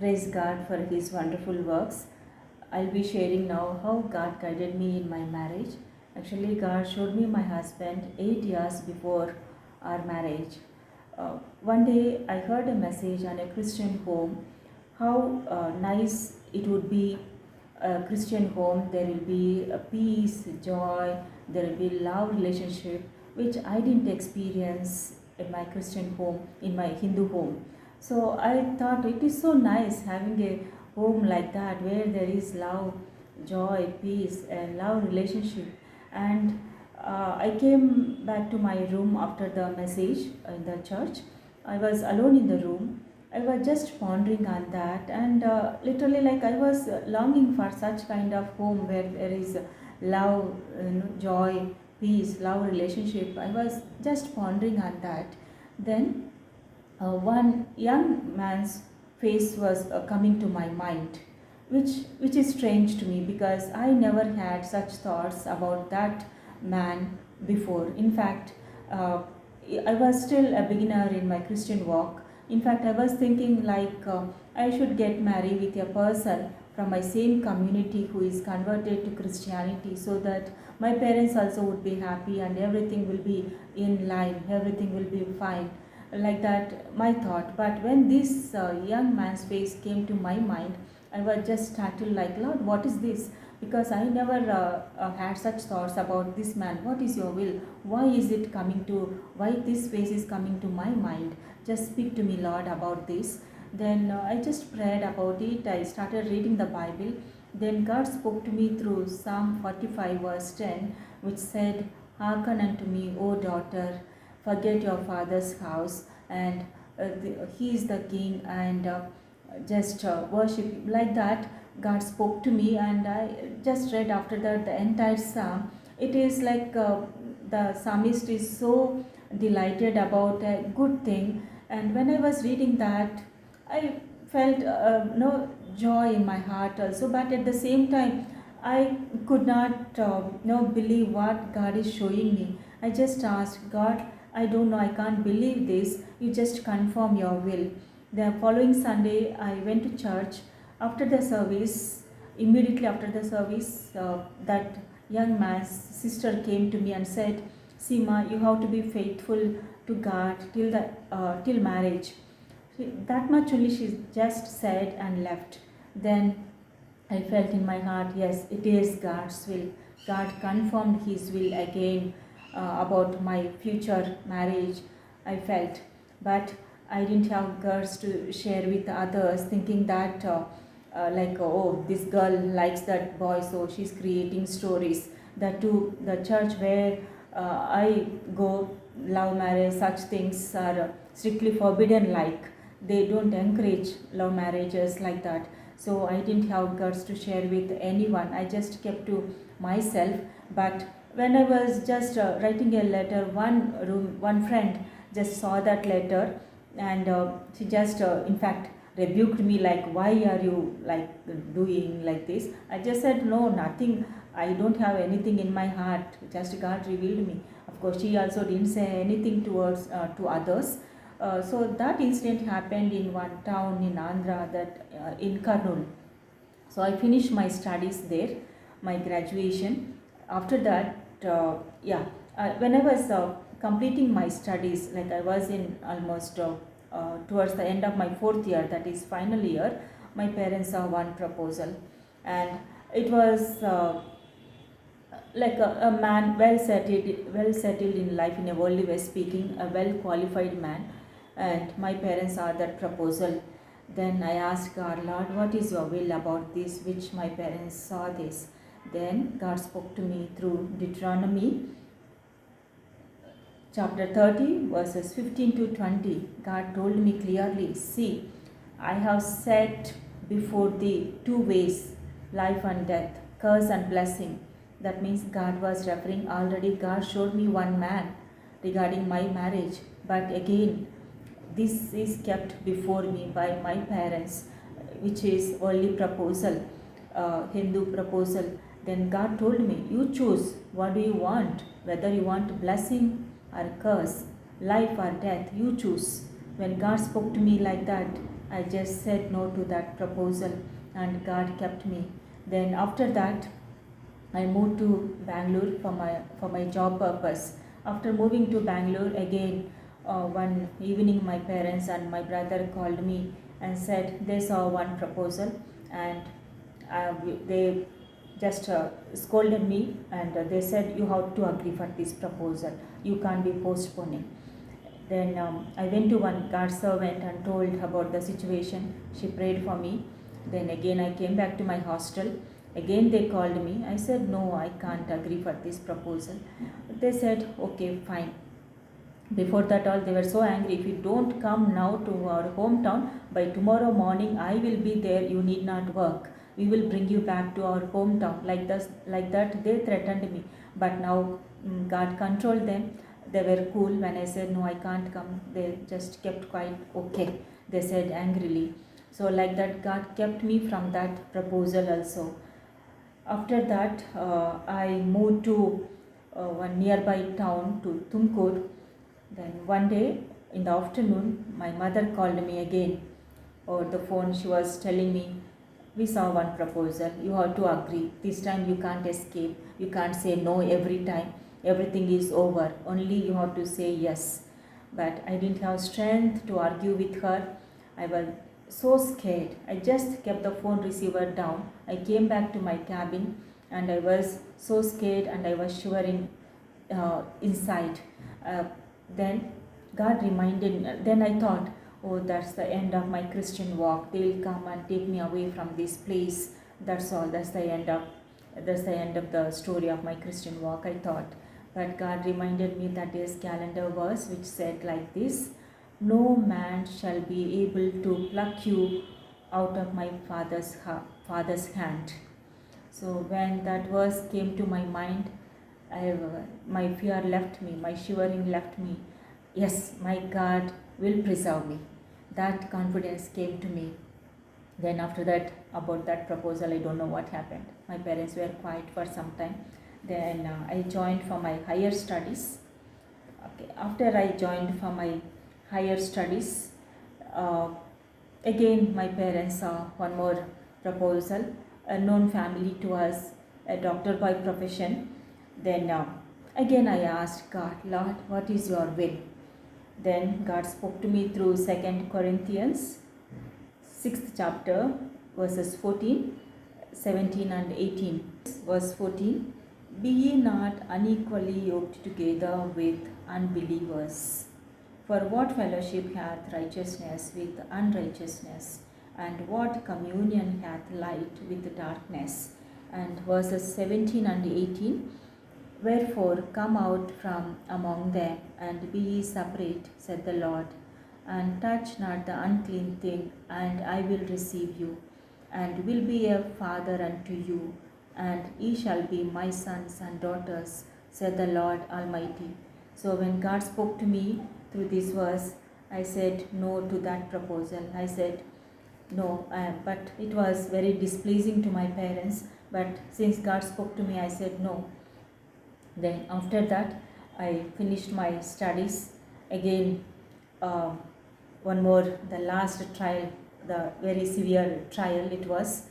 Praise God for His wonderful works. I'll be sharing now how God guided me in my marriage. Actually, God showed me my husband 8 years before our marriage. One day, I heard a message on a Christian home. How nice it would be a Christian home. There will be a peace, joy. There will be love relationship, which I didn't experience in my Christian home, in my Hindu home. So I thought it is so nice having a home like that where there is love, joy, peace, and love relationship. And I came back to my room after the message in the church. I was alone in the room. I was just pondering on that, and literally, like I was longing for such kind of home where there is love, joy, peace, love relationship. I was just pondering on that. Then one young man's face was coming to my mind, which is strange to me because I never had such thoughts about that man before. In fact, uh, I was still a beginner in my Christian walk. In fact, I was thinking like I should get married with a person from my same community who is converted to Christianity, so that my parents also would be happy and everything will be in line, everything will be fine, like that my thought. But when this young man's face came to my mind, I was just startled, like, Lord, what is this? Because I never had such thoughts about this man. What is your will? Why is it coming to, why this face is coming to my mind? Just speak to me, Lord, about this. Then I just prayed about it. I started reading the Bible. Then God spoke to me through Psalm 45 verse 10, which said, hearken unto me, O daughter, forget your father's house, and he is the king, and just worship him. Like that, God spoke to me, and I just read after that the entire psalm. It is like the psalmist is so delighted about a good thing, and when I was reading that, I felt no joy in my heart also. But at the same time, I could not no believe what God is showing me. I just asked God, I don't know, I can't believe this. You just confirm your will. The following Sunday, I went to church. After the service, immediately after the service, that young man's sister came to me and said, Seema, you have to be faithful to God till marriage. That much only she just said and left. Then I felt in my heart, yes, it is God's will. God confirmed His will again about my future marriage. I felt, but I didn't have guts to share with others, thinking that like, oh, this girl likes that boy, so she's creating stories. That to the church where I go, love marriage, such things are strictly forbidden. Like, they don't encourage love marriages like that. So I didn't have guts to share with anyone. I just kept to myself. But when I was just writing a letter, one friend just saw that letter, and she just in fact rebuked me, like, why are you like doing like this? I just said, no, nothing. I don't have anything in my heart. Just God revealed me. Of course, she also didn't say anything towards to others. So that incident happened in one town in Andhra, that in Karnool. So I finished my studies there, my graduation. After that, when I was completing my studies, like I was in almost towards the end of my fourth year, that is final year, my parents saw one proposal, and it was like a man well settled in life in a worldly way speaking, a well qualified man, and my parents saw that proposal. Then I asked God, Lord, what is your will about this, which my parents saw this? Then God spoke to me through Deuteronomy chapter 30, verses 15 to 20. God told me clearly, see, I have set before thee two ways, life and death, curse and blessing. That means God was referring, already God showed me one man regarding my marriage. But again, this is kept before me by my parents, which is worldly proposal, Hindu proposal. Then God told me, you choose, what do you want? Whether you want blessing or curse, life or death, you choose. When God spoke to me like that, I just said no to that proposal, and God kept me. Then after that, I moved to Bangalore for my job purpose. After moving to Bangalore again, one evening my parents and my brother called me and said they saw one proposal, and they just scolded me, and they said you have to agree for this proposal. You can't be postponing. Then I went to one guard servant and told about the situation. She prayed for me. Then again I came back to my hostel. Again they called me. I said no, I can't agree for this proposal. They said okay, fine. Before that all, they were so angry. If you don't come now to our hometown, by tomorrow morning I will be there. You need not work. We will bring you back to our hometown. Like that, they threatened me. But now God controlled them. They were cool when I said no, I can't come. They just kept quiet. Okay, they said angrily. So like that, God kept me from that proposal also. After that, I moved to one nearby town to Tumkur. Then one day in the afternoon, my mother called me again over the phone. She was telling me, we saw one proposal, you have to agree. This time you can't escape. You can't say no every time. Everything is over. Only you have to say yes. But I didn't have strength to argue with her. I was so scared. I just kept the phone receiver down. I came back to my cabin, and I was so scared, and I was shivering inside. Uh, then God reminded, then I thought, oh, that's the end of my Christian walk. They will come and take me away from this place. That's all. That's the end of the story of my Christian walk, I thought. But God reminded me that is calendar verse which said like this: no man shall be able to pluck you out of my father's hand. So when that verse came to my mind, my fear left me, my shivering left me. Yes, my God will preserve me. That confidence came to me. Then after that, about that proposal, I don't know what happened. My parents were quiet for some time. Then I joined for my higher studies. Okay, after I joined for my higher studies, uh, again my parents saw one more proposal, a known family to us, a doctor by profession. Then again I asked God, Lord, what is your will? Then God spoke to me through 2 Corinthians 6th chapter, verses 14, 17 and 18. Verse 14, be ye not unequally yoked together with unbelievers. For what fellowship hath righteousness with unrighteousness? And what communion hath light with darkness? And verses 17 and 18, wherefore come out from among them, and be ye separate, said the Lord, and touch not the unclean thing, and I will receive you, and will be a father unto you, and ye shall be my sons and daughters, said the Lord Almighty. So when God spoke to me through this verse, I said no to that proposal. I said no, but it was very displeasing to my parents. But since God spoke to me, I said no. Then after that, I finished my studies. Again, one more, the last trial, the very severe trial it was.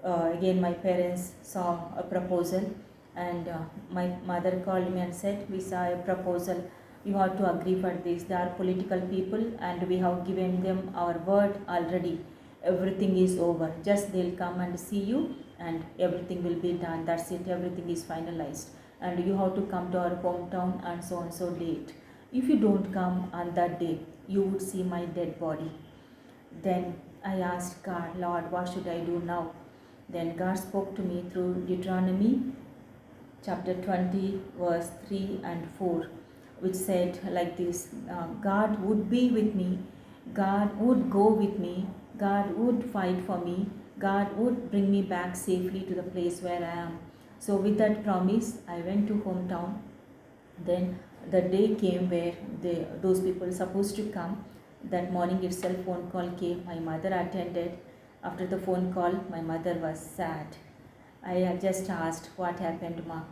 Again, my parents saw a proposal, and my mother called me and said, we saw a proposal. You have to agree for this. They are political people, and we have given them our word already. Everything is over. Just they'll come and see you, and everything will be done. That's it. Everything is finalized. And you have to come to our hometown and so and so date. If you don't come on that day, you would see my dead body. Then I asked God, Lord, what should I do now? Then God spoke to me through Deuteronomy chapter 20, verse 3 and 4, which said like this: God would be with me, God would go with me, God would fight for me, God would bring me back safely to the place where I am. So with that promise, I went to hometown. Then the day came where those people supposed to come. That morning itself, phone call came. My mother attended. After the phone call, my mother was sad. I just asked, what happened, Ma?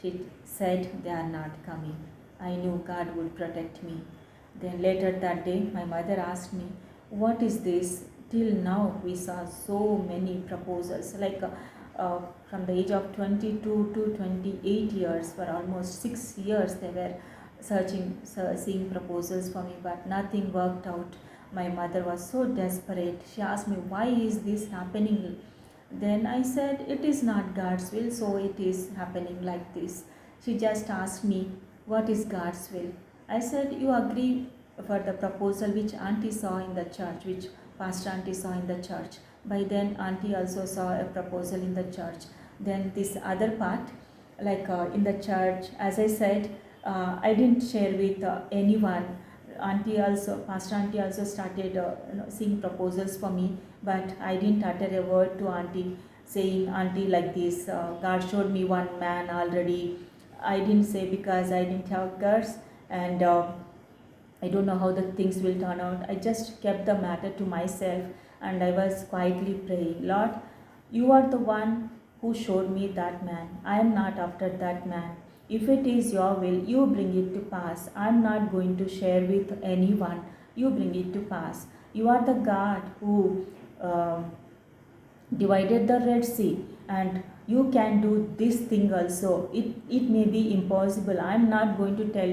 She said, they are not coming. I knew God would protect me. Then later that day, my mother asked me, what is this? till now we saw so many proposals, from the age of 22 to 28 years, for almost 6 years they were seeing proposals for me, but nothing worked out. My mother was so desperate. She asked me, why is this happening? Then I said, it is not God's will, so it is happening like this. She just asked me, what is God's will? I said, you agree for the proposal which auntie saw in the church, which pastor auntie saw in the church. By then auntie also saw a proposal in the church. Then this other part, in the church, as I said, I didn't share with anyone. Pastor auntie also started seeing proposals for me, but I didn't utter a word to auntie saying, auntie, like this, God showed me one man already. I didn't say because I didn't have guts, and I don't know how the things will turn out. I just kept the matter to myself, and I was quietly praying, Lord, you are the one who showed me that man. I am not after that man. If it is your will, you bring it to pass. I am not going to share with anyone. You bring it to pass. You are the God who divided the Red Sea, and you can do this thing also. It may be impossible. I'm not going to tell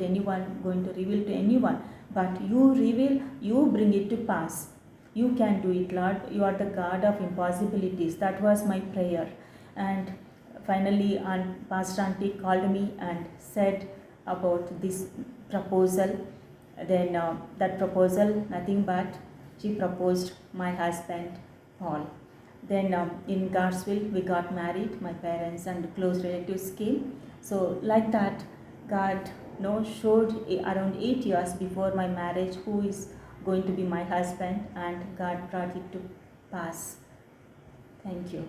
anyone, going to reveal to anyone, but you reveal, you bring it to pass. You can do it, Lord. You are the God of impossibilities. That was my prayer. And finally, Pastor Auntie called me and said about this proposal. Then that proposal, nothing but she proposed my husband Paul. Then in God's will, we got married. My parents and close relatives came. So like that, God showed around 8 years before my marriage who is going to be my husband, and God brought it to pass. Thank you.